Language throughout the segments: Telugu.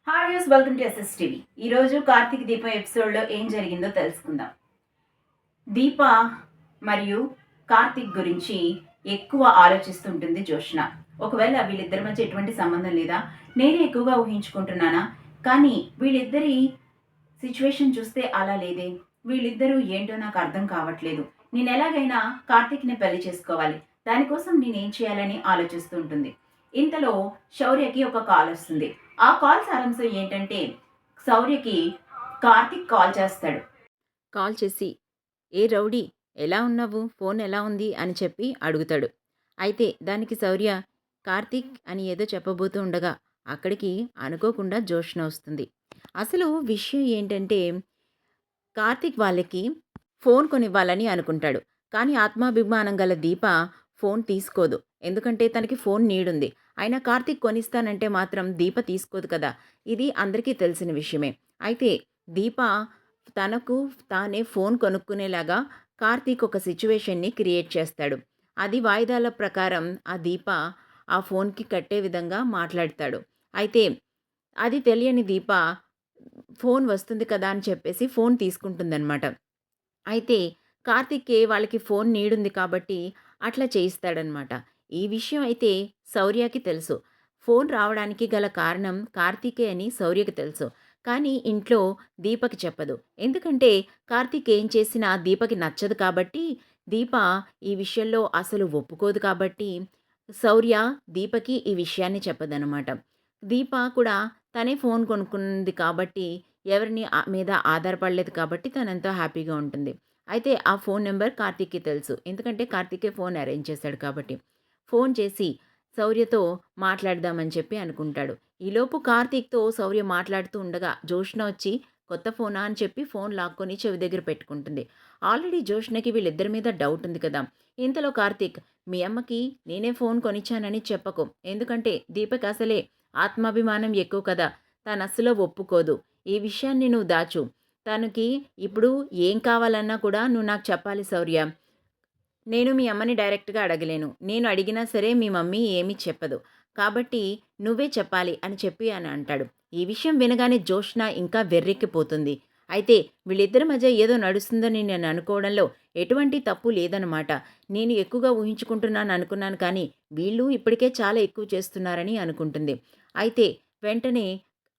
హాయ్ యూస్ వెల్కమ్ టు ఎస్ఎస్ టీవీ. ఈరోజు కార్తీక్ దీపం ఎపిసోడ్లో ఏం జరిగిందో తెలుసుకుందాం. దీప మరియు కార్తీక్ గురించి ఎక్కువ ఆలోచిస్తుంటుంది జోష్న. ఒకవేళ వీళ్ళిద్దరి మధ్య ఎటువంటి సంబంధం లేదా, నేనే ఎక్కువగా ఊహించుకుంటున్నానా, కానీ వీళ్ళిద్దరి సిచ్యువేషన్ చూస్తే అలా లేదే, వీళ్ళిద్దరూ ఏంటో నాకు అర్థం కావట్లేదు, నేను ఎలాగైనా కార్తీక్ని పెళ్లి చేసుకోవాలి, దానికోసం నేనేం చేయాలని ఆలోచిస్తూ ఉంటుంది. ఇంతలో శౌర్యకి ఒక కాల్ వస్తుంది. ఆ కాల్ సారాంశం ఏంటంటే, శౌర్యకి కార్తిక్ కాల్ చేస్తాడు. కాల్ చేసి, ఏ రౌడీ, ఎలా ఉన్నావు, ఫోన్ ఎలా ఉంది అని చెప్పి అడుగుతాడు. అయితే దానికి శౌర్య కార్తీక్ అని ఏదో చెప్పబోతూ ఉండగా అక్కడికి అనుకోకుండా జోష్న వస్తుంది. అసలు విషయం ఏంటంటే, కార్తీక్ వాళ్ళకి ఫోన్ కొనివ్వాలని అనుకుంటాడు. కానీ ఆత్మాభిమానం గల దీప ఫోన్ తీసుకోదు. ఎందుకంటే తనకి ఫోన్ నీడుంది. అయినా కార్తీక్ కొనిస్తానంటే మాత్రం దీప తీసుకోదు కదా! ఇది అందరికీ తెలిసిన విషయమే. అయితే దీప తనకు తానే ఫోన్ కొనుక్కునేలాగా కార్తీక్ ఒక సిట్యుయేషన్‌ని క్రియేట్ చేస్తాడు. అది వాయిదాల ప్రకారం ఆ దీప ఆ ఫోన్‌కి కట్టే విధంగా మాట్లాడతాడు. అయితే అది తెలియని దీప ఫోన్ వస్తుంది కదా అని చెప్పేసి ఫోన్ తీసుకుంటుందనమాట. అయితే కార్తీక్‌కి వాళ్ళకి ఫోన్ నీడుంది కాబట్టి అట్లా చేయిస్తాడనమాట. ఈ విషయం అయితే శౌర్యకి తెలుసు. ఫోన్ రావడానికి గల కారణం కార్తీకే అని శౌర్యకి తెలుసు. కానీ ఇంట్లో దీపకి చెప్పదు. ఎందుకంటే కార్తీక్ ఏం చేసినా దీపకి నచ్చదు కాబట్టి, దీప ఈ విషయంలో అసలు ఒప్పుకోదు కాబట్టి, శౌర్య దీపకి ఈ విషయాన్ని చెప్పదనమాట. దీప కూడా తనే ఫోన్ కొనుక్కుంది కాబట్టి, ఎవరిని మీద ఆధారపడలేదు కాబట్టి తనెంతో హ్యాపీగా ఉంటుంది. అయితే ఆ ఫోన్ నెంబర్ కార్తీక్‌కి తెలుసు. ఎందుకంటే కార్తీకే ఫోన్ అరేంజ్ చేశాడు కాబట్టి. ఫోన్ చేసి శౌర్యతో మాట్లాడదామని చెప్పి అనుకుంటాడు. ఈలోపు కార్తీక్‌తో శౌర్య మాట్లాడుతూ ఉండగా జోష్న వచ్చి కొత్త ఫోనా అని చెప్పి ఫోన్ లాక్కొని చెవి దగ్గర పెట్టుకుంటుంది. ఆల్రెడీ జోష్నకి వీళ్ళిద్దరి మీద డౌట్ ఉంది కదా! ఇంతలో కార్తీక్, మీ అమ్మకి నేనే ఫోన్ కొనిచ్చానని చెప్పకు. ఎందుకంటే దీపక్ అసలే ఆత్మాభిమానం ఎక్కువ కదా! తనస్సలు ఒప్పుకోదు. ఈ విషయాన్ని నువ్వు దాచు. తనకి ఇప్పుడు ఏం కావాలన్నా కూడా నువ్వు నాకు చెప్పాలి శౌర్య. నేను మీ అమ్మని డైరెక్ట్‌గా అడగలేను. నేను అడిగినా సరే మీ మమ్మీ ఏమీ చెప్పదు. కాబట్టి నువ్వే చెప్పాలి అని చెప్పి అని అంటాడు. ఈ విషయం వినగానే జోష్న ఇంకా వెర్రెక్కిపోతుంది. అయితే వీళ్ళిద్దరి మధ్య ఏదో నడుస్తుందని నేను అనుకోవడంలో ఎటువంటి తప్పు లేదనమాట. నేను ఎక్కువగా ఊహించుకుంటున్నాను అనుకున్నాను కానీ వీళ్ళు ఇప్పటికే చాలా ఎక్కువ చేస్తున్నారని అనుకుంటుంది. అయితే వెంటనే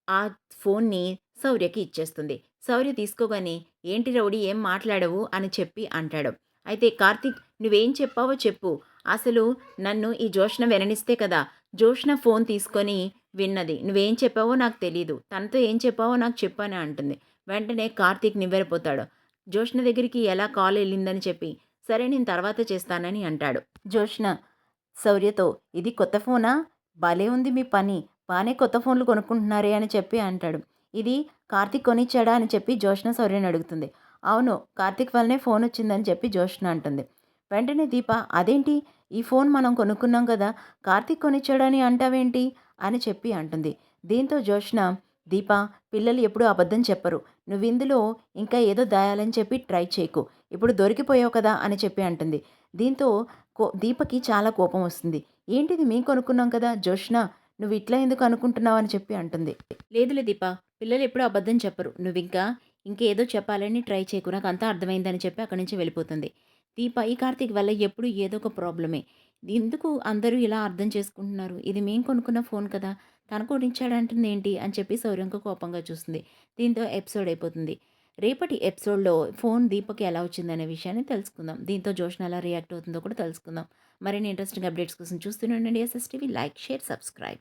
ఆ ఫోన్ని శౌర్యకి ఇచ్చేస్తుంది. శౌర్య తీసుకోగానే, ఏంటి రౌడీ ఏం మాట్లాడవు అని చెప్పి అంటాడు. అయితే కార్తీక్, నువ్వేం చెప్పావో చెప్పు. అసలు నన్ను ఈ జోష్న విననిస్తే కదా! జోష్న ఫోన్ తీసుకొని విన్నది. నువ్వేం చెప్పావో నాకు తెలీదు. తనతో ఏం చెప్పావో నాకు చెప్పు అని అంటుంది. వెంటనే కార్తీక్ నివ్వెరపోతాడు. జోష్న దగ్గరికి ఎలా కాల్ ఎళ్ళిందని చెప్పి, సరే నేను తర్వాత చేస్తానని అంటాడు. జోష్న శౌర్యతో, ఇది కొత్త ఫోనా? భలే ఉంది మీ పని. బానే కొత్త ఫోన్లు కొనుక్కుంటున్నారే అని చెప్పి అంటాడు. ఇది కార్తీక్ కొనిచ్చాడా అని చెప్పి జోష్న శౌర్యని అడుగుతుంది. అవును, కార్తీక్ వల్లనే ఫోన్ వచ్చిందని చెప్పి జోష్న అంటుంది. వెంటనే దీప, అదేంటి, ఈ ఫోన్ మనం కొనుక్కున్నాం కదా, కార్తీక్ కొనిచ్చాడని అంటావేంటి అని చెప్పి అంటుంది. దీంతో జోష్న, దీప, పిల్లలు ఎప్పుడూ అబద్ధం చెప్పరు. నువ్విందులో ఇంకా ఏదో దాయాలని చెప్పి ట్రై చేయకు. ఇప్పుడు దొరికిపోయావు కదా అని చెప్పి అంటుంది. దీంతో దీపకి చాలా కోపం వస్తుంది. ఏంటిది, మేము కొనుక్కున్నాం కదా జోష్న, నువ్వు ఇట్లా ఎందుకు అనుకుంటున్నావు అని చెప్పి అంటుంది. లేదులే దీప, పిల్లలు ఎప్పుడూ అబద్ధం చెప్పరు. ఇంకేదో చెప్పాలని ట్రై చేయకు, నాకు అంతా అర్థమైందని చెప్పి అక్కడి నుంచి వెళ్ళిపోతుంది. దీప, ఈ కార్తీక్ వల్ల ఎప్పుడు ఏదో ఒక ప్రాబ్లమే. ఎందుకు అందరూ ఇలా అర్థం చేసుకుంటున్నారు? ఇది మేము కొనుక్కున్న ఫోన్ కదా, తను కొనిచ్చాడంటుంది ఏంటి అని చెప్పి శౌర్యంకు కోపంగా చూస్తుంది. దీంతో ఎపిసోడ్ అయిపోతుంది. రేపటి ఎపిసోడ్లో ఫోన్ దీపకి ఎలా వచ్చిందనే విషయాన్ని తెలుసుకుందాం. దీంతో జోష్న ఎలా రియాక్ట్ అవుతుందో కూడా తెలుసుకుందాం. మరిన్ని ఇంట్రెస్టింగ్ అప్డేట్స్ కోసం చూస్తూనే ఉండండి SS TV. Like, share, subscribe.